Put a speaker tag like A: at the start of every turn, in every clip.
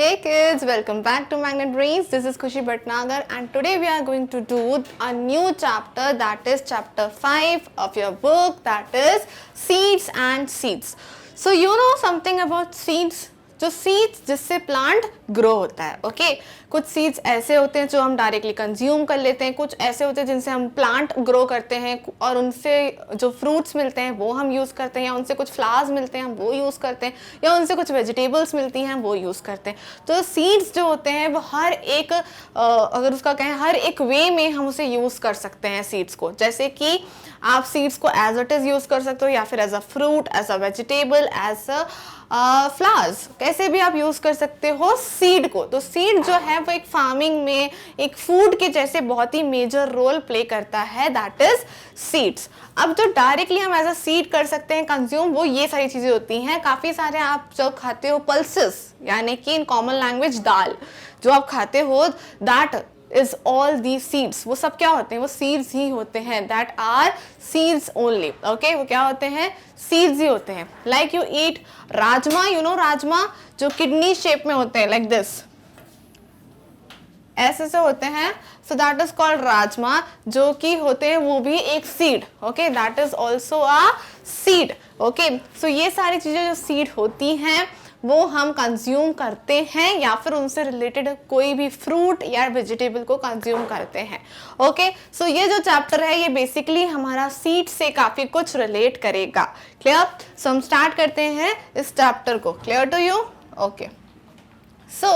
A: Hey kids, welcome back to Magnet Brains. This is Khushi Bhatnagar and today we are going to do a new chapter, that is chapter 5 of your book, that is Seeds and Seeds. So you know something about seeds? जो seeds जिससे plant grow होता है, okay कुछ seeds ऐसे होते हैं जो हम डायरेक्टली कंज्यूम कर लेते हैं, कुछ ऐसे होते हैं जिनसे हम प्लांट ग्रो करते हैं और उनसे जो फ्रूट्स मिलते हैं वो हम यूज़ करते हैं, या उनसे कुछ फ्लावर्स मिलते हैं हम वो यूज़ करते हैं, या उनसे कुछ वेजिटेबल्स मिलती हैं हम वो यूज़ करते हैं. तो सीड्स जो होते हैं वो हर एक अगर उसका कहें हर एक वे में हम उसे यूज़ कर सकते हैं सीड्स को. जैसे कि आप सीड्स को एज इट इज़ यूज़ कर सकते हो, या फिर as a fruit, as a vegetable, as a flowers, कैसे भी आप यूज़ कर सकते हो सीड को. तो सीड जो है वो एक फार्मिंग में एक फूड के जैसे बहुत ही मेजर रोल प्ले करता है, दैट इज सीड्स. अब जो डायरेक्टली हम एज अ सीड कर सकते हैं कंज्यूम, वो ये सारी चीज़ें होती हैं. काफ़ी सारे आप जो खाते हो पल्सेस, यानी कि इन कॉमन लैंग्वेज दाल जो आप खाते हो, that is all these seeds. वो सब क्या होते हैं? वो seeds ही होते हैं. That are seeds only. Okay? वो क्या होते हैं? Seeds ही होते हैं. Like you eat rajma, you know rajma जो किडनी शेप में होते हैं, like this. ऐसे से होते हैं. So that is called rajma, जो कि होते हैं वो भी एक seed. Okay? That is also a seed. Okay? So ये सारी चीजें जो seed होती हैं वो हम कंज्यूम करते हैं, या फिर उनसे रिलेटेड कोई भी फ्रूट या वेजिटेबल को कंज्यूम करते हैं. ओके, सो ये जो चैप्टर है ये बेसिकली हमारा सीड से काफ़ी कुछ रिलेट करेगा. क्लियर? सो हम स्टार्ट करते हैं इस चैप्टर को. Clear to you? Okay, so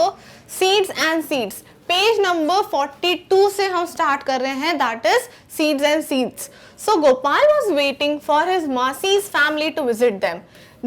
A: seeds and seeds, page number 42 से हम स्टार्ट कर रहे हैं, that is seeds and seeds. So Gopal was waiting for his मासीज family to visit them.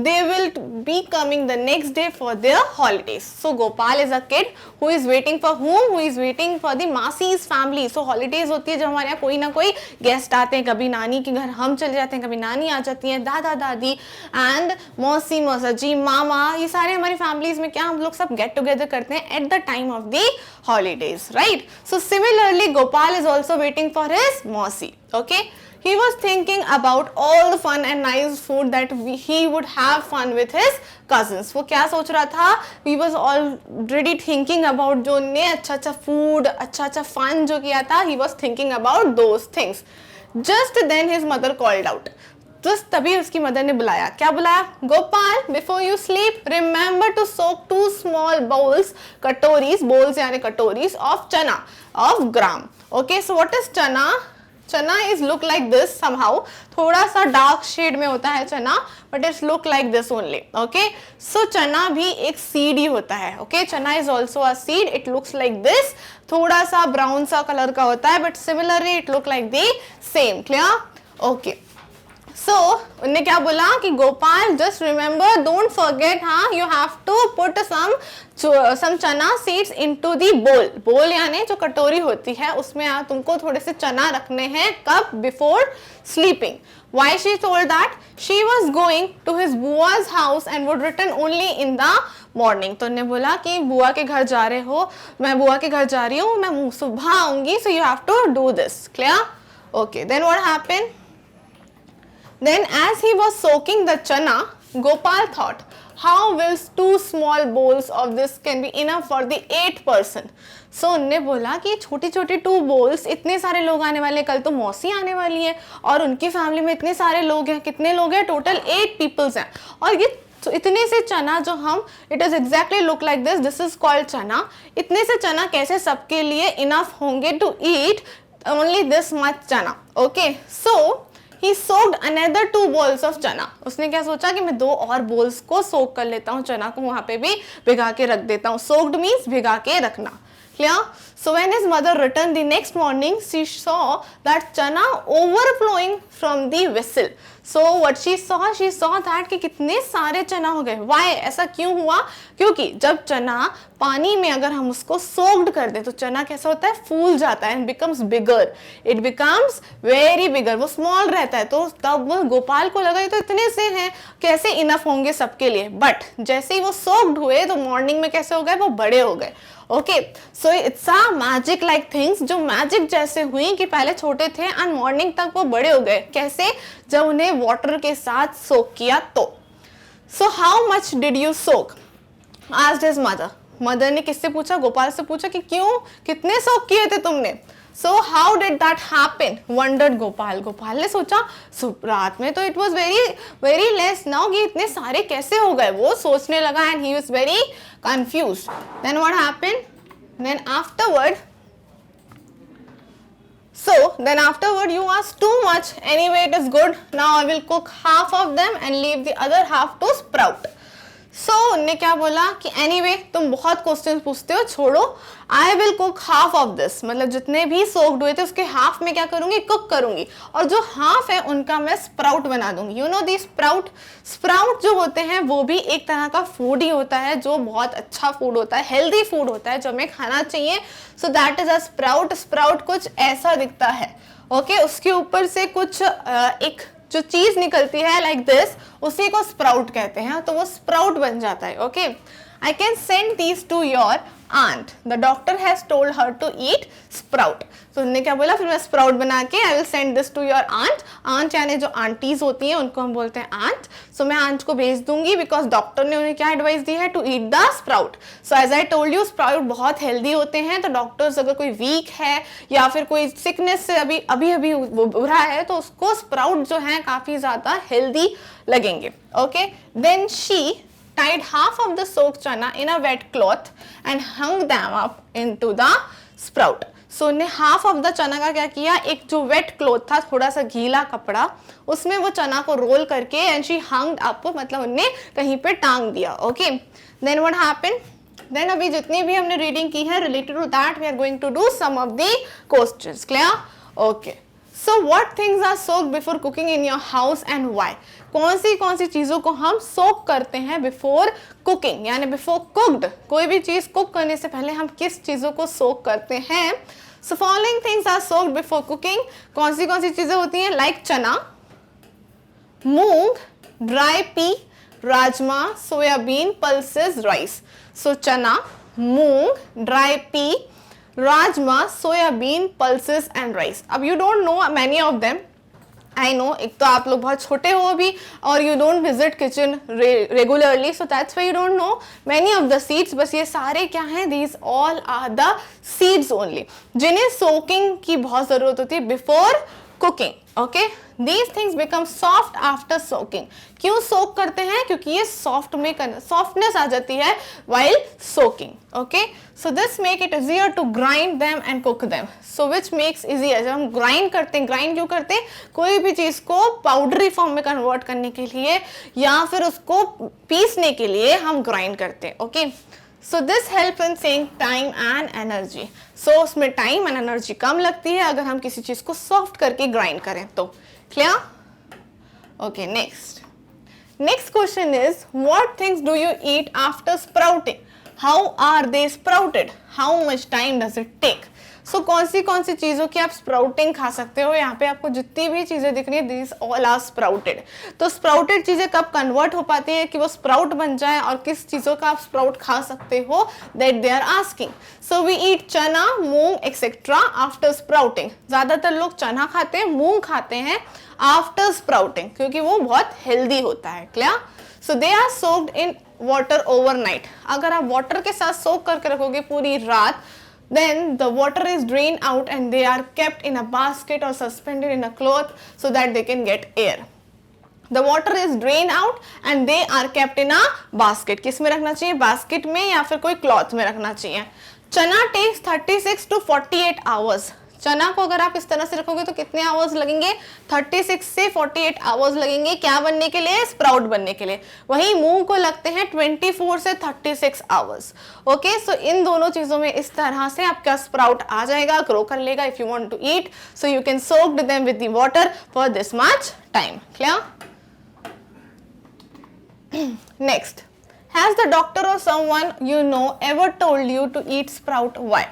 A: They will be coming the next day for their holidays. So Gopal is a kid who is waiting for whom? Who is waiting for the Masi's family. So holidays होती है जब हमारे यहाँ कोई ना कोई guest आते हैं, कभी नानी के घर हम चले जाते हैं, कभी नानी आ जाती हैं, दादा दादी एंड मौसी मौसाजी मामा, ये सारे हमारी फैमिलीज में क्या हम लोग सब गेट टुगेदर करते हैं at the time of the holidays, right? So similarly Gopal is also waiting for his मौसी. Okay? He was thinking about all the fun and nice food that he would have fun with his cousins. वो क्या सोच रहा था? He was already thinking about जो ने अच्छा अच्छा food, अच्छा अच्छा fun जो किया था, he was thinking about those things. Just then his mother called out. just तभी उसकी मदर ने बुलाया. क्या बुलाया? Gopal, before you sleep, remember to soak 2 small bowls, कटोरीज, bowls यानी कटोरीज of chana, of gram. Okay, so what is chana? Chana is look like this somehow, थोड़ा सा dark shade में होता है चना, but it's look like this only. Okay, so चना भी एक सीड ही होता है. Okay, chana is also a seed. It looks like this, थोड़ा सा ब्राउन सा कलर का होता है, but similarly it look like the same. Clear? Okay, so उन्होंने क्या बोला कि Gopal just remember, don't forget, हाँ, you have to put some chana seeds into the बोल. बोल यानी जो कटोरी होती है उसमें तुमको थोड़े से चना रखने हैं. कब? Before sleeping. Why she told that? She was going to his बुआ's house and would return only in the morning. तो उन्होंने बोला कि बुआ के घर जा रहे हो, मैं बुआ के घर जा रही हूँ, मैं सुबह आऊंगी, so you have to do this. Clear? Okay, then what happened? Then as he was soaking the chana, Gopal thought, how will 2 small bowls of this can be enough for the 8 person? So उन्होंने बोला कि छोटी छोटी 2 bowls, इतने सारे लोग आने वाले, कल तो मौसी आने वाली है और उनकी फैमिली में इतने सारे लोग हैं. कितने लोग हैं? टोटल 8 पीपल्स हैं. और ये तो इतने से चना जो हम, it is exactly look like this, this is called chana. इतने से चना कैसे सबके लिए इनफ होंगे to eat only this much chana. Okay, so he soaked another 2 bowls of chana. उसने क्या सोचा कि मैं 2 और bowls को soak कर लेता हूँ, चना को वहाँ पे भी भिगा के रख देता हूँ. soaked means भिगा के रखना. Clear? So when his mother returned the next morning, she saw that chana overflowing from the vessel. So what she saw that कि कितने सारे चना हो गए. Why? ऐसा क्यों हुआ? क्योंकि जब चना पानी में अगर हम उसको soaked कर दें तो चना कैसा होता है? फूल जाता है and becomes bigger. It becomes very bigger. वो small रहता है. तो तब गोपाल को लगा ये तो इतने से हैं, कैसे इनफ होंगे सबके लिए. बट जैसे ही वो soaked हुए तो मॉर्निंग में कैसे हो गए? वो बड़े हो गए. Okay, so it's a magic like things, जो मैजिक जैसे हुई कि पहले छोटे थे एंड मॉर्निंग तक वो बड़े हो गए. कैसे? जब उन्हें वाटर के साथ सोक किया तो. So how much did you soak? Asked his mother. Mother ने किससे पूछा, गोपाल से पूछा कि क्यों, कितने सोक किए थे तुमने. So how did that happen? Wondered Gopal. Gopal ने सोचा रात में तो it was very less. now ये इतने सारे कैसे हो गए, वो सोचने लगा and he was very confused. Then what happened? Then afterward you asked too much. Anyway, it is good. Now I will cook half of them and leave the other half to sprout. So उनने क्या बोला कि anyway तुम बहुत question पूछते हो, छोड़ो, I will cook half of this. मतलब जितने भी सोक्ड हुए थे उसके हाफ में क्या करूंगी, कुक करूंगी, और जो हाफ है उनका मैं स्प्राउट बना दूंगी. यू नो दी स्प्राउट जो होते हैं वो भी एक तरह का फूड ही होता है, जो बहुत अच्छा फूड होता है, हेल्दी फूड होता है, जो हमें खाना चाहिए. So that is a sprout. Sprout कुछ ऐसा दिखता है. ओके, उसके ऊपर से कुछ एक जो चीज निकलती है लाइक दिस, उसी को स्प्राउट कहते हैं. तो वो स्प्राउट बन जाता है. Okay, I can send these two your aunt. The doctor has told her to eat sprout. तो उन्होंने क्या बोला, फिर मैं स्प्राउट बना के I will send this to your aunt. aunt यानी जो आंटीज होती हैं उनको हम बोलते हैं aunt. So मैं aunt को भेज दूंगी बिकॉज डॉक्टर ने उन्हें क्या एडवाइस दी है, to eat the sprout. So as I told you, sprout बहुत हेल्दी होते हैं. तो डॉक्टर्स अगर कोई वीक है या फिर कोई सिकनेस से अभी उभरा है तो उसको स्प्राउट जो है काफी ज्यादा हेल्दी लगेंगे. Okay, then she tied half of the soaked chana in a wet cloth and hung them up into the sprout. So ने half of the चना का क्या किया, एक जो wet cloth था, थोड़ा सा गीला कपड़ा, उसमें वो चना को रोल करके and she hung up, मतलब उन्हें कहीं पे टांग दिया. Okay, then what happened? Then अभी जितनी भी हमने रीडिंग की है related to that, we are going to do some of the questions. Clear? Okay. So what things are soaked before cooking in your house and why? कौन सी चीजों को हम सोक करते हैं बिफोर कुकिंग, यानी बिफोर कुक्ड. कोई भी चीज कुक करने से पहले हम किस चीजों को सोक करते हैं. So following things are soaked before cooking. कौन सी चीजें होती हैं, like chana, moong, dry pea, rajma, soybean, pulses, rice. So chana, moong, dry pea, rajma, soybean, pulses and rice. अब you don't know many of them. I know, एक तो आप लोग बहुत छोटे हो अभी और you don't visit kitchen regularly, so that's why you don't know many of the seeds. बस ये सारे क्या हैं, these all are the seeds only, जिन्हें सोकिंग की बहुत जरूरत होती है before cooking. Okay, these things become soft after soaking. क्यों सोक करते हैं, क्योंकि ये सॉफ्टनेस आ जाती है while soaking. Okay, so this make it easier to grind them and cook them. So which makes easier, जब हम grind करते हैं, grind क्यों करते हैं, कोई भी चीज को पाउडरी फॉर्म में कन्वर्ट करने के लिए या फिर उसको पीसने के लिए हम grind करते हैं. Okay, so this helps in saving time and energy. So उसमें टाइम एंड एनर्जी कम लगती है अगर हम किसी चीज को सॉफ्ट करके ग्राइंड करें तो. Clear? Okay, next question is what things do you eat after sprouting, how are they sprouted, how much time does it take. So कौन सी चीज़ों की आप स्प्राउटिंग खा सकते हो. यहाँ पे आपको जितनी भी चीज़ें दिख रही है, दिस ऑल आर स्प्राउटेड. तो स्प्राउटेड चीज़ें कब कन्वर्ट हो पाती है कि वो स्प्राउट बन जाए, और किस चीज़ों का आप स्प्राउट खा सकते हो, that they are asking. So we eat chana, moong etcetera after sprouting. ज़्यादातर लोग चना खाते हैं, मूंग खाते हैं आफ्टर स्प्राउटिंग, क्योंकि वो बहुत हेल्दी होता है. Clear? So they are soaked in water overnight. अगर आप वाटर के साथ सोक करके रखोगे पूरी रात, then the water is drained out and they are kept in a basket or suspended in a cloth so that they can get air. The water is drained out and they are kept in a basket. किस में रखना चाहिए, basket में या फिर कोई cloth में रखना चाहिए. चना takes 36 to 48 hours. चना को अगर आप इस तरह से रखोगे तो कितने आवर्स लगेंगे, 36 से 48 आवर्स लगेंगे क्या बनने के लिए, स्प्राउट बनने के लिए. वहीं मूंग को लगते हैं 24 से 36 आवर्स. ओके, सो इन दोनों चीजों में इस तरह से आपका स्प्राउट आ जाएगा, ग्रो कर लेगा. If you want to eat, so you can soak them with the water for this much time. Clear? Next, has the doctor or someone you know ever told you to eat sprout? Why?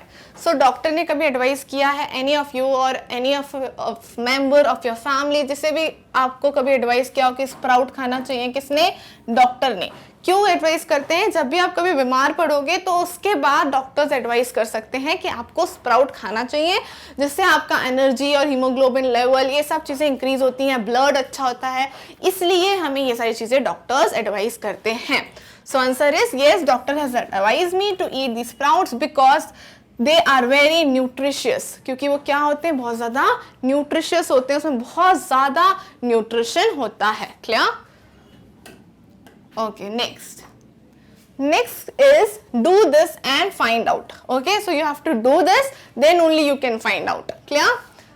A: So doctor ने कभी advice किया है, any of you और any of member of your family, जिसे भी आपको कभी advice किया हो कि स्प्राउट खाना चाहिए, किसने, डॉक्टर ने. क्यों एडवाइस करते हैं, जब भी आप कभी बीमार पड़ोगे तो उसके बाद डॉक्टर्स एडवाइस कर सकते हैं कि आपको स्प्राउट खाना चाहिए, जिससे आपका एनर्जी और हीमोग्लोबिन लेवल ये सब चीज़ें इंक्रीज होती हैं, ब्लड अच्छा होता है, इसलिए हमें ये सारी चीज़ें डॉक्टर्स एडवाइस करते हैं. So answer is yes, doctor has advised me to eat these sprouts because they are very nutritious. क्योंकि वो क्या होते हैं, बहुत ज़्यादा nutritious होते हैं, उसमें बहुत ज़्यादा nutrition होता है. Clear? Okay, next is do this and find out. Okay, so you have to do this, then only you can find out. Clear?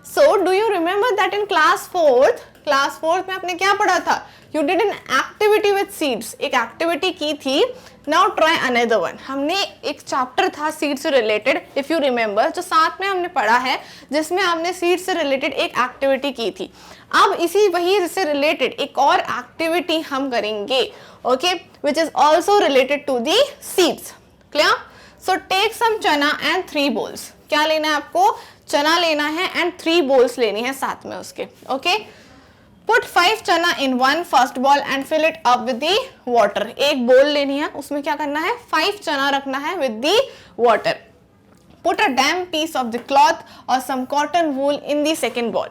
A: So do you remember that in class 4th में आपने क्या पढ़ा था? You did an activity with seeds. एक activity की थी. Now try another one. हमने एक चैप्टर था सीड से रिलेटेड, इफ यू रिमेम्बर, जो साथ में हमने पढ़ा है, जिसमें हमने सीड से रिलेटेड एक एक्टिविटी की थी. अब इसी वही से रिलेटेड एक और एक्टिविटी हम करेंगे, okay, which is also related to the seeds. Clear? So take some chana and 3 bowls. क्या लेना है आपको? चना लेना है एंड 3 bowls लेनी है साथ में उसके. ओके, पुट 5 चना इन 1 first bowl and fill it up with the water. एक बोल लेनी है, उसमें क्या करना है? 5 चना रखना है with the water. Put a damp piece of the cloth or some cotton wool in the second bowl.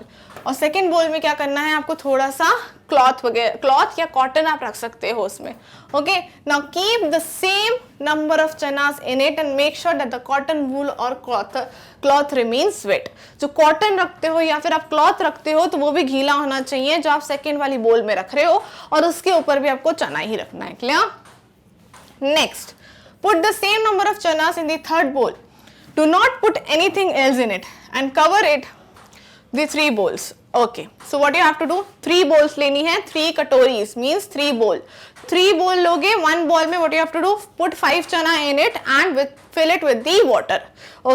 A: और सेकेंड बोल में क्या करना है आपको? थोड़ा सा क्लॉथ या कॉटन आप रख सकते हो उसमें. Okay, now keep the same number of chanas in it and make sure that the cotton wool or cloth remains wet. जो कॉटन रखते हो या फिर आप क्लॉथ रखते हो तो वो भी गीला होना चाहिए जो आप सेकेंड वाली बोल में रख रहे हो, और उसके ऊपर भी आपको चना ही रखना है. Clear? Next, put the same number of chanas in the third bowl. Do not put anything else in it and cover it the 3 bowls. Okay, so what you have to do? 3 bowls लेनी है, 3 कटोरीज means 3 bowl. 3 bowl लोगे, 1 bowl में what you have to do? Put 5 chana in it and fill it with the water.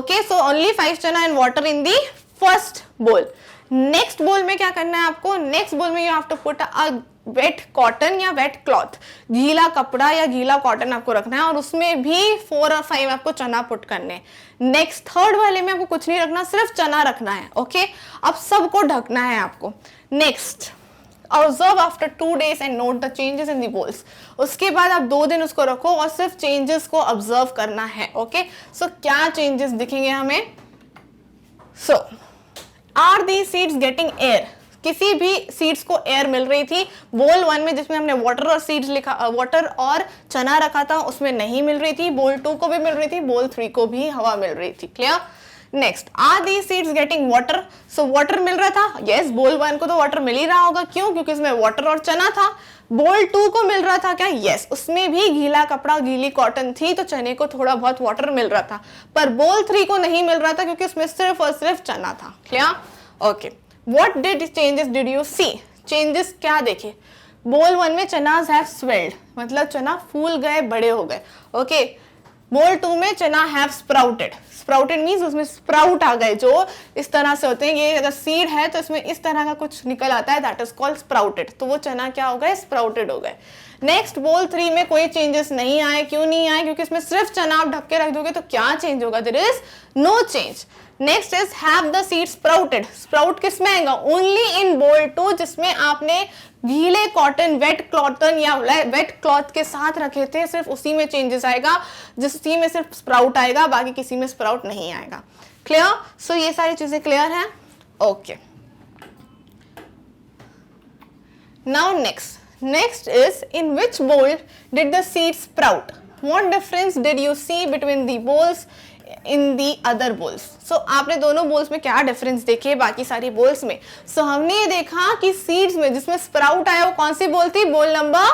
A: Okay, so only 5 chana and water in the first bowl. Next bowl में क्या करना है आपको? Next bowl में you have to put a wet cotton या wet cloth. गीला कपड़ा या गीला कॉटन आपको रखना है और उसमें भी 4 और 5 आपको चना पुट करने. नेक्स्ट थर्ड वाले में आपको कुछ नहीं रखना, सिर्फ चना रखना है. ओके, अब सबको ढकना है आपको. Next, observe after 2 days and note the changes in the bowls. उसके बाद आप 2 दिन उसको रखो और सिर्फ चेंजेस को ऑब्जर्व करना है. ओके, सो क्या चेंजेस दिखेंगे हमें? So are the seeds getting air? किसी भी सीड्स को एयर मिल रही थी. बोल 1 में जिसमें हमने वाटर और सीड्स लिखा, वाटर और चना रखा था, उसमें नहीं मिल रही थी. बोल 2 को भी मिल रही थी, बोल 3 को भी हवा मिल रही थी. Clear? Next, are the seeds getting water? So water मिल रहा था. यस, बोल 1 को तो वाटर मिल ही रहा होगा. क्यों? क्योंकि इसमें वाटर और चना था. बोल 2 को मिल रहा था क्या? यस, उसमें भी गीला कपड़ा, गीली कॉटन थी, तो चने को थोड़ा बहुत वाटर मिल रहा था. पर बोल 3 को नहीं मिल रहा था क्योंकि उसमें सिर्फ और सिर्फ चना था. Clear? Okay, What changes did you see? Changes क्या देखे? बोल 1 में चनास हैव स्वेल्ड, मतलब चना फूल गए, बड़े हो गए. ओके, बोल 2 में चना हैव स्प्राउटेड. स्प्राउटेड मीन्स उसमें स्प्राउट आ गए, जो इस तरह से होते हैं. ये अगर सीड है तो इसमें इस तरह का कुछ निकल आता है, दैट इज कॉल्ड स्प्राउटेड. तो वो चना क्या हो गए? स्प्राउटेड हो गए. नेक्स्ट, बोल 3 में कोई चेंजेस नहीं आए. क्यों नहीं आए? क्योंकि इसमें सिर्फ चना आप ढक के रख दोगे तो क्या चेंज होगा? There is no change. Next is have the seed sprouted. Sprout किसमें आएगा? ओनली इन बोल 2, जिसमें आपने गीले कॉटन, वेट कॉटन या वेट क्लॉथ के साथ रखे थे, सिर्फ उसी में चेंजेस आएगा, उसी में सिर्फ स्प्राउट आएगा, बाकी किसी में स्प्राउट नहीं आएगा. क्लियर? सो ये सारी चीजें क्लियर हैं. Okay, now next is in which bowl did the seed sprout? What difference did you see between the bowls in the other bowls? So आपने दोनों bowls में क्या difference देखे बाकी सारी bowls में? So हमने ये देखा कि seeds में जिसमें sprout आया वो कौन सी bowl थी? Bowl number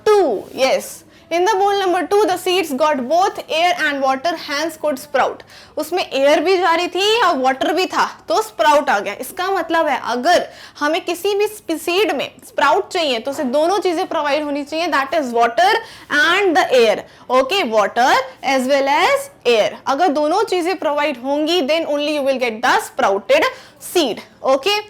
A: 2. Yes. In the bowl number 2, the seeds got both air and water, hence could sprout. उसमें air भी जा रही थी और water भी था, तो sprout आ गया. इसका मतलब है अगर हमें किसी भी seed में sprout चाहिए तो उसे दोनों चीजें provide होनी चाहिए, that is water and the air. Okay, water as well as air. अगर दोनों चीजें provide होंगी, then only you will get the sprouted seed. Okay.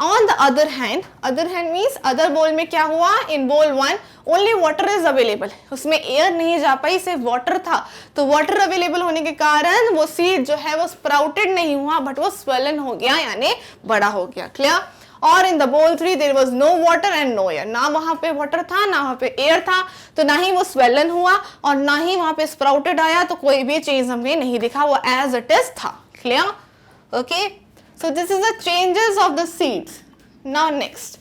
A: On the other hand means other bowl में क्या हुआ? In bowl 1 only water is available. उसमें air नहीं जा पाई, सिर्फ water था. तो water available होने के कारण वो seed जो है वो sprouted नहीं हुआ, but वो swollen हो गया, यानी बड़ा हो गया. Clear? और in the bowl 3 there was no water and no air. ना वहाँ पे water था, ना वहाँ पे air था, तो ना ही वो swollen हुआ और ना ही वहाँ पे sprouted आया, तो कोई भी change हमें नहीं दिखा, वो as it is था. Clear? Okay. So this is the changes of the seeds. Now next,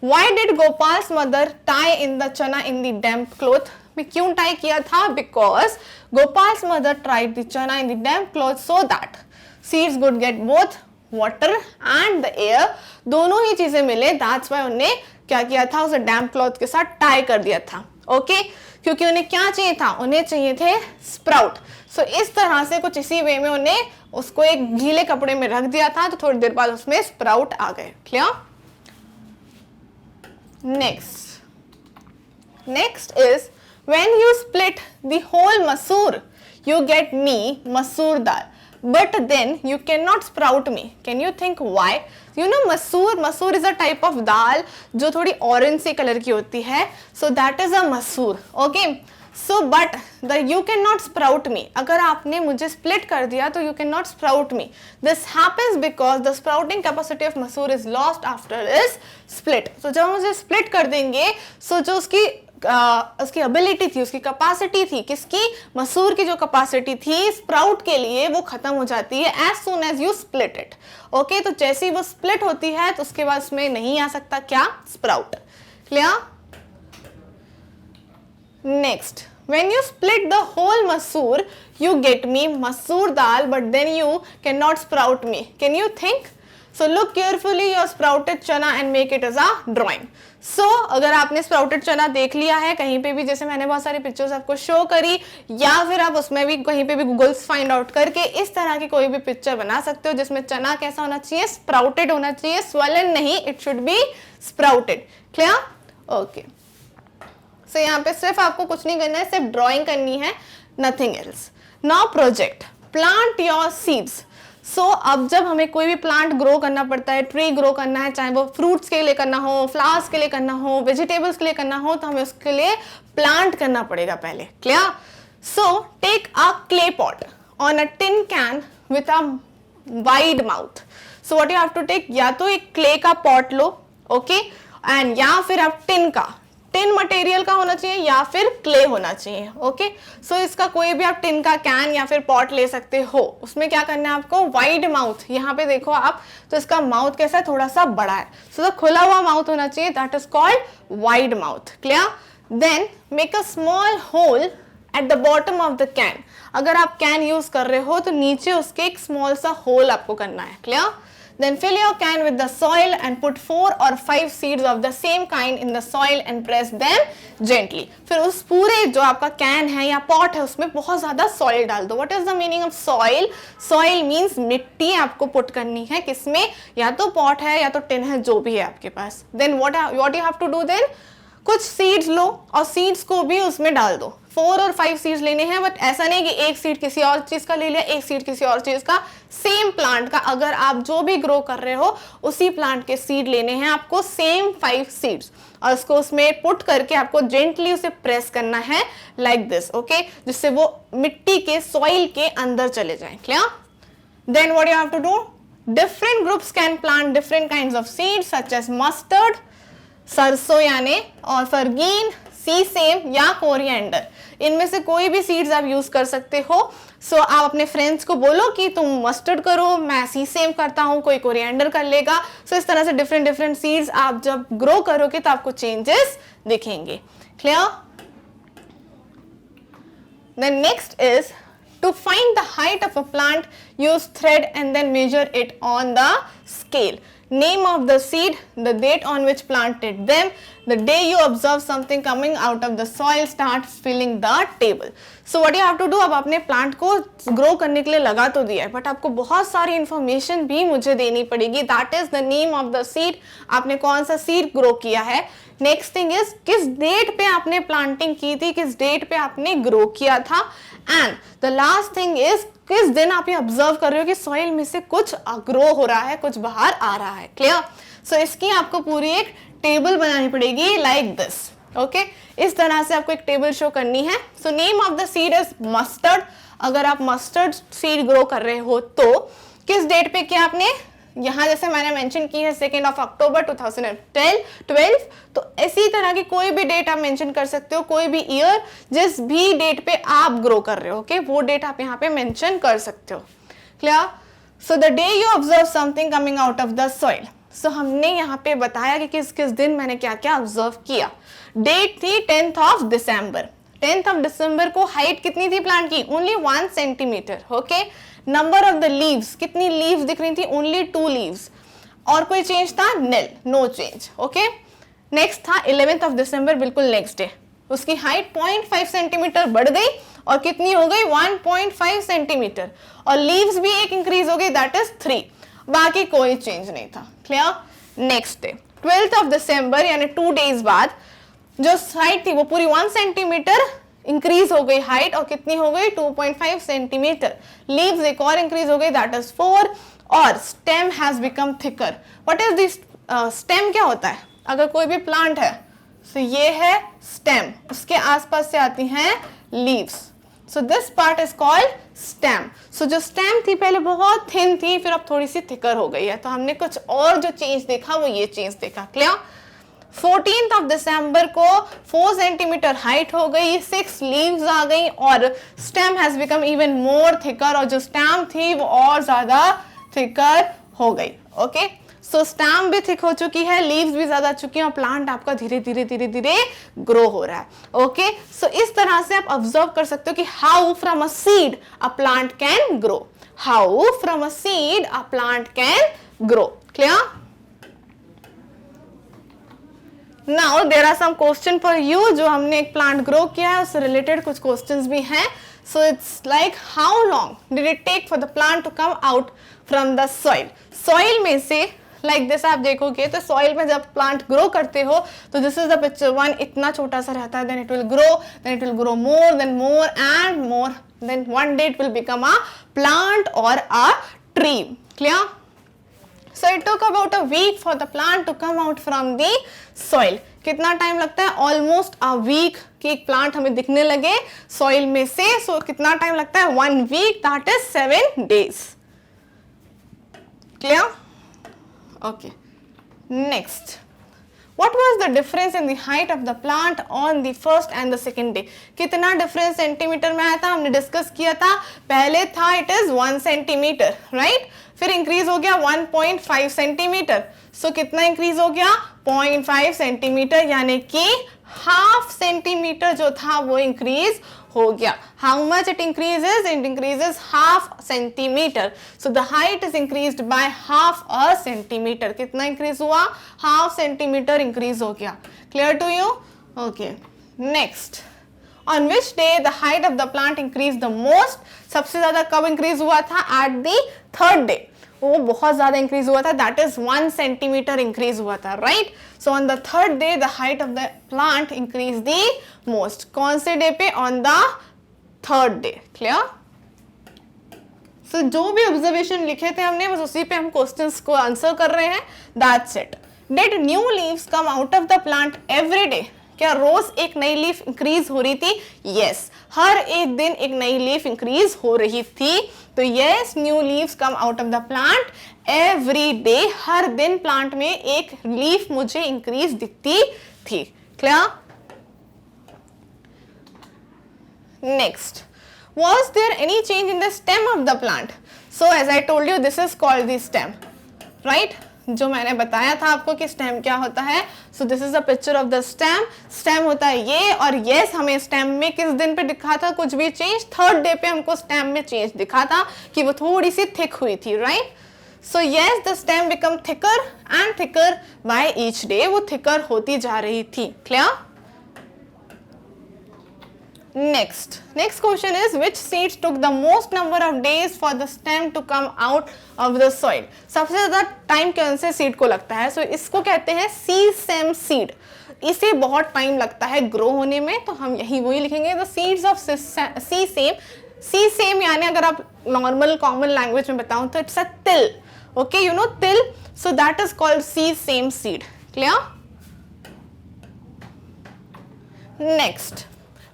A: why did Gopal's mother tie in the chana in the damp cloth? में क्यों टाई किया था? Because Gopal's mother tried the chana in the damp cloth so that seeds would get both water and the air, दोनों ही चीजें मिले, that's why उन्हें क्या किया था, उसे डैम्प क्लॉथ के साथ टाई कर दिया था। ओके क्योंकि उन्हें क्या चाहिए था, उन्हें चाहिए थे स्प्राउट। सो इस तरह से कुछ इसी वे में उन्हें उसको एक गीले कपड़े में रख दिया था, तो थोड़ी देर बाद उसमें स्प्राउट आ गए। Clear? Next is when you split the whole masoor you get me masoor dal, but then you cannot sprout me. Can you think why? You know masoor is a type of dal जो थोड़ी orange सी colour की होती है, so that is a masoor. Okay, so but the you cannot sprout me, अगर आपने मुझे split कर दिया तो you cannot sprout me. This happens because the sprouting capacity of masoor is lost after is split. So जब हम उसे split कर देंगे, so जो उसकी एबिलिटी थी, उसकी कैपेसिटी थी, किसकी? मसूर की जो कैपेसिटी थी स्प्राउट के लिए, वो खत्म हो जाती है as soon as you split it. Okay, तो जैसे ही वो स्प्लिट होती है तो उसके बाद उसमें नहीं आ सकता क्या? Sprout. Clear? Next, when you split the whole masoor you get me masoor dal, but then you cannot sprout me. Can you think? So look carefully your sprouted chana and make it as a drawing. So अगर आपने sprouted चना देख लिया है कहीं पे भी, जैसे मैंने बहुत सारी पिक्चर्स आपको शो करी, या फिर आप उसमें भी कहीं पे भी गूगल फाइंड आउट करके इस तरह की कोई भी पिक्चर बना सकते हो जिसमें चना कैसा होना चाहिए? स्प्राउटेड होना चाहिए, swollen नहीं, it should be sprouted. Clear? Okay, so यहाँ पे सिर्फ आपको कुछ नहीं करना है, सिर्फ ड्रॉइंग करनी है, nothing else. Now project plant your seeds. So अब जब हमें कोई भी प्लांट ग्रो करना पड़ता है, ट्री ग्रो करना है, चाहे वो फ्रूट्स के लिए करना हो, फ्लावर्स के लिए करना हो, वेजिटेबल्स के लिए करना हो, तो हमें उसके लिए प्लांट करना पड़ेगा पहले। Clear? So take a clay pot on a tin can with a wide mouth. So what you have to take, या तो एक क्ले का पॉट लो, ओके, एंड या फिर आप टिन मटेरियल का होना चाहिए या फिर क्ले होना चाहिए। ओके, सो इसका कोई भी आप टिन का कैन या फिर पॉट ले सकते हो। उसमें क्या करना है आपको? वाइड माउथ, यहाँ पे देखो आप, तो इसका माउथ कैसा है? थोड़ा सा बड़ा है, सो तो खुला हुआ माउथ होना चाहिए, that is called wide mouth. Clear? Then make a small hole at the bottom of the can. अगर आप कैन यूज कर रहे हो तो नीचे उसके एक स्मॉल सा होल आपको करना है। Clear? Then fill your can with the soil and put 4 or 5 seeds of the same kind in the soil and press them gently. फिर उस पूरे जो आपका कैन है या पॉट है उसमें बहुत ज्यादा सॉइल डाल दो। What is the meaning of soil? Soil means मिट्टी आपको पुट करनी है, किसमें? या तो पॉट है या तो टिन है, जो भी है आपके पास। Then what you have to do then? कुछ सीड्स लो और सीड्स को भी उसमें डाल दो। 4 और 5 सीड्स लेने हैं, बट ऐसा नहीं कि एक सीड किसी और चीज का ले लिया, एक सीड किसी और चीज का, सेम प्लांट का। अगर आप जो भी ग्रो कर रहे हो उसी प्लांट के सीड लेने हैं आपको, सेम 5 सीड्स, और उसको उसमें पुट करके आपको जेंटली उसे प्रेस करना है लाइक दिस। ओके, जिससे वो मिट्टी के सॉइल के अंदर चले जाएं। Clear? Then what you have to do? Different groups can plant different kinds of seeds such as mustard, सरसों यानी, और फरगीन, सीसेम या कोरिएंडर। इनमें से कोई भी सीड्स आप यूज कर सकते हो। सो आप अपने फ्रेंड्स को बोलो कि तुम मस्टर्ड करो, मैं सीसेम करता हूँ, कोई कोरिएंडर कर लेगा। सो इस तरह से डिफरेंट सीड्स आप जब ग्रो करोगे तो आपको चेंजेस दिखेंगे। Clear? Then next is to find the height of a plant, use thread and then measure it on the scale. Name of the seed, the date on which planted them, the day you observe something coming out of the soil, start filling the table. So what you have to do, अब आपने plant को grow करने के लिए लगा तो दिया है, बट आपको बहुत सारी इंफॉर्मेशन भी मुझे देनी पड़ेगी। That is the name of the seed, आपने कौन सा सीड ग्रो किया है। नेक्स्ट थिंग इज किस डेट पे आपने प्लांटिंग की थी, किस डेट पे आपने ग्रो किया था, and the last thing is किस दिन आप ये ऑब्जर्व कर रहे हो कि सॉइल में से कुछ ग्रो हो रहा है, कुछ बाहर आ रहा है। क्लियर? सो इसकी आपको पूरी एक टेबल बनानी पड़ेगी लाइक दिस। ओके, इस तरह से आपको एक टेबल शो करनी है। So name of the seed is mustard. अगर आप मस्टर्ड सीड ग्रो कर रहे हो तो किस डेट पे किया आपने, यहाँ जैसे मैंने मेंशन की है 2 अक्टूबर 2012, तो इसी तरह की कोई भी डेट आप मेंशन कर सकते हो, कोई भी ईयर, जिस भी डेट पे आप ग्रो कर रहे हो। ओके, वो डेट आप यहाँ पे मेंशन कर सकते हो। Clear? So the day you observe something coming out of the soil. So हमने यहाँ पे बताया कि किस किस दिन मैंने क्या क्या ऑब्जर्व किया। डेट थी 10th of December, 10th of December को हाइट कितनी थी प्लांट की? Only 1 centimetre. Okay, number of the leaves, कितनी लीव्स दिख रही थी? Only 2 leaves. और कोई चेंज था? नील, नो चेंज। ओके, नेक्स्ट था 11th ऑफ दिसंबर, बिल्कुल नेक्स्ट डे, उसकी हाइट 0.5 सेंटीमीटर बढ़ गई और कितनी हो गई? 1.5 सेंटीमीटर, और लीव्स भी एक इंक्रीज हो गई, दैट इज 3। बाकी कोई चेंज नहीं था। Clear? Next day 12th of December यानी 2 डेज बाद जो हाइट थी वो पूरी 1 सेंटीमीटर इंक्रीज हो गई हाइट, और कितनी हो गई? 2.5 सेंटीमीटर। लीव्स एक और इंक्रीज हो गई, दैट इज 4, और stem has become thicker. What is this stem? क्या होता है? अगर कोई भी प्लांट है तो ये है स्टेम, उसके आसपास से आती हैं leaves, so this part is called stem. So जो स्टेम थी पहले बहुत थिन थी, फिर अब थोड़ी सी थिकर हो गई है, तो हमने कुछ और जो चेंज देखा वो ये चेंज देखा। क्लियर? 14th ऑफ दिसंबर को 4 सेंटीमीटर हाइट हो गई, 6 लीव्स आ गई, और stem has become even more thicker, और जो स्टेम थी वो और ज्यादा थिकर हो गई। ओके, सो स्टेम भी थिक हो चुकी है, लीव्स भी ज्यादा चुकी हैं, और प्लांट आपका धीरे धीरे धीरे धीरे ग्रो हो रहा है। ओके, सो इस तरह से आप ऑब्जर्व कर सकते हो कि how from a seed a plant can grow, how from a seed a plant can grow. Clear? Now there are some question for you, जो हमने एक प्लांट ग्रो किया है उससे रिलेटेड कुछ क्वेश्चंस भी हैं। So it's like how long did it take for the plant to come out from the soil? Soil में से लाइक दिस आप देखोगे तो सॉइल में जब प्लांट ग्रो करते हो तो दिस इज द पिक्चर 1, इतना छोटा सा रहता है, then it will grow more then more and more, then one day it will become a plant or a tree. Clear? So it took about a week for the plant to come out from the soil. कितना time लगता है? Almost a week कि एक plant हमें दिखने लगे soil में से। So कितना टाइम लगता है? 1 week, that is 7 days. Clear? Okay. Next. What was the difference in the height of the plant on the first and the second day? कितना डिफरेंस सेंटीमीटर में आया था? हमने डिस्कस किया था, पहले था इट इज 1 सेंटीमीटर, राइट? फिर इंक्रीज हो गया 1.5 सेंटीमीटर। सो कितना इंक्रीज हो गया? 0.5 सेंटीमीटर, यानी कि हाफ सेंटीमीटर जो था वो इंक्रीज हो गया। How much it increases? It increases half centimeter. So the height is increased by half a centimeter. कितना इंक्रीज हुआ? हाफ सेंटीमीटर इंक्रीज हो गया। Clear to you? Okay, next, on which day the height of the plant increase the most? सबसे ज्यादा कब increase हुआ था? At the third day, वो बहुत ज्यादा इंक्रीज हुआ था, दैट इज 1 सेंटीमीटर इंक्रीज हुआ था, right? So on the third day the height of the plant increase the most. कौन से डे पे? On the third day. Clear? So जो भी ऑब्जर्वेशन लिखे थे हमने बस उसी पे हम क्वेश्चंस को आंसर कर रहे हैं, that's it. Did new leaves come out of the plant every day? क्या रोज एक नई लीफ इंक्रीज हो रही थी? यस, हर एक दिन एक नई लीफ इंक्रीज हो रही थी। तो yes, new leaves come out of the plant every day, हर दिन प्लांट में एक लीफ मुझे इंक्रीज दिखती थी। Clear? Next, was there any change in the stem of the plant? So as I told you, this is called the stem, right? जो मैंने बताया था आपको कि स्टेम क्या होता है। So this is a picture of the stem. Stem होता है ये, और यस, हमें स्टेम में किस दिन पे दिखा था कुछ भी चेंज? थर्ड डे पे हमको स्टेम में चेंज दिखा था कि वो थोड़ी सी थिक हुई थी, right? So yes, the stem become thicker and thicker by each day, वो थिकर होती जा रही थी। Clear? Next question is, which seeds took the most number of days for the stem to come out of the soil? सबसे ज्यादा time कौन से seed को लगता है? सो इसको कहते हैं सीसेम सीड। इसे बहुत टाइम लगता है ग्रो होने में, तो हम यही वही लिखेंगे, the seeds of sesame. Sesame यानी अगर आप नॉर्मल कॉमन लैंग्वेज में बताऊं तो इट्स अ तिल। ओके, यू नो तिल, so that is called sesame seed. Clear? Next,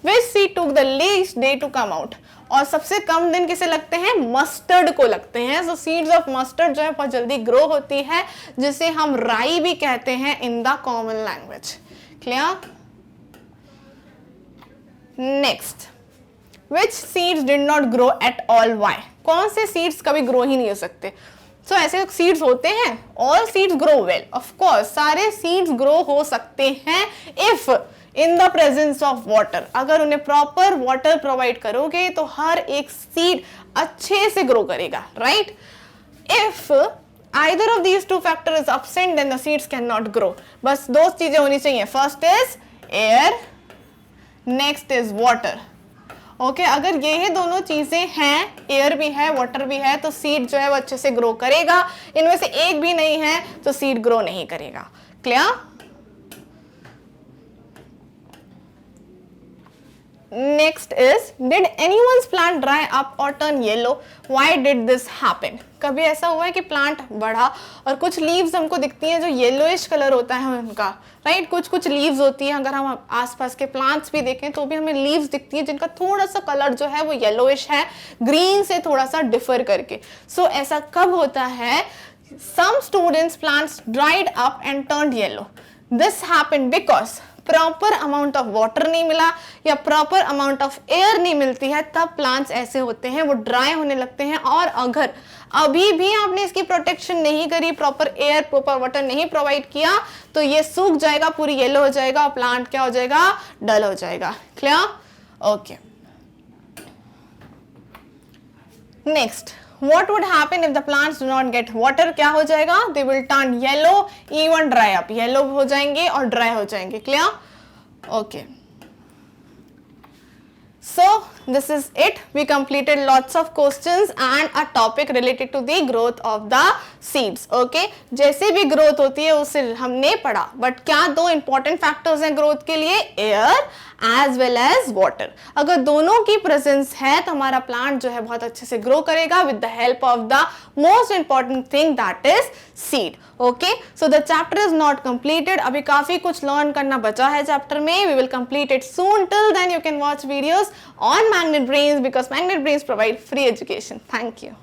A: which seed took the least day to come out? और सबसे कम दिन किसे लगते हैं? मस्टर्ड को लगते हैं। so seeds of mustard जो है बहुत जल्दी ग्रो होती है, जिसे हम राई भी कहते हैं in the common language. Clear? Next, which seeds did not grow at all? Why? कौन से seeds कभी ग्रो ही नहीं हो सकते? so ऐसे seeds होते हैं, all seeds grow well, of course सारे seeds ग्रो हो सकते हैं if in the presence of water, अगर उन्हें प्रॉपर वाटर प्रोवाइड करोगे तो हर एक सीड अच्छे से ग्रो करेगा, right? If either of these two factors is absent then the seeds cannot grow. बस दो चीजें होनी चाहिए, first is air, next is water. Okay, अगर ये दोनों चीजें हैं, एयर भी है वाटर भी है, तो सीड जो है वो अच्छे से ग्रो करेगा. इनमें से एक भी नहीं है तो सीड ग्रो नहीं करेगा. Clear? Next is, did anyone's plant dry up or turn yellow? Why did this happen? कभी ऐसा हुआ है कि प्लांट बढ़ा और कुछ लीव्स हमको दिखती हैं जो येलोइश कलर होता है उनका, राइट? कुछ लीव्स होती हैं, अगर हम आसपास के प्लांट्स भी देखें तो भी हमें लीव्स दिखती हैं जिनका थोड़ा सा कलर जो है वो येलोइश है, ग्रीन से थोड़ा सा डिफर करके. सो ऐसा कब होता है? Some students' plants dried up and turned yellow. This happened because proper amount of water नहीं मिला या प्रॉपर अमाउंट ऑफ एयर नहीं मिलती है, तब प्लांट्स ऐसे होते हैं, वो ड्राई होने लगते हैं. और अगर अभी भी आपने इसकी प्रोटेक्शन नहीं करी, प्रॉपर एयर प्रॉपर वाटर नहीं प्रोवाइड किया, तो ये सूख जाएगा, पूरी येलो हो जाएगा और प्लांट क्या हो जाएगा? डल हो जाएगा. Clear? Okay. Next, what would happen if the plants do not get water? क्या हो जाएगा? They will turn yellow, even dry up. Yellow हो जाएंगे और dry हो जाएंगे. Clear? Okay. So this is it. We completed lots of questions and a topic related to the growth of the seeds. Okay? जैसे भी growth होती है उसे हमने पढ़ा. But क्या दो important factors हैं growth के लिए? Air as well as water. अगर दोनों की presence है तो हमारा plant जो है बहुत अच्छे से grow करेगा with the help of the most important thing, that is seed. Okay? So the chapter is not completed. अभी काफी कुछ learn करना बचा है chapter में. We will complete it soon. Till then you can watch videos on Magnet Brains because Magnet Brains provide free education. Thank you.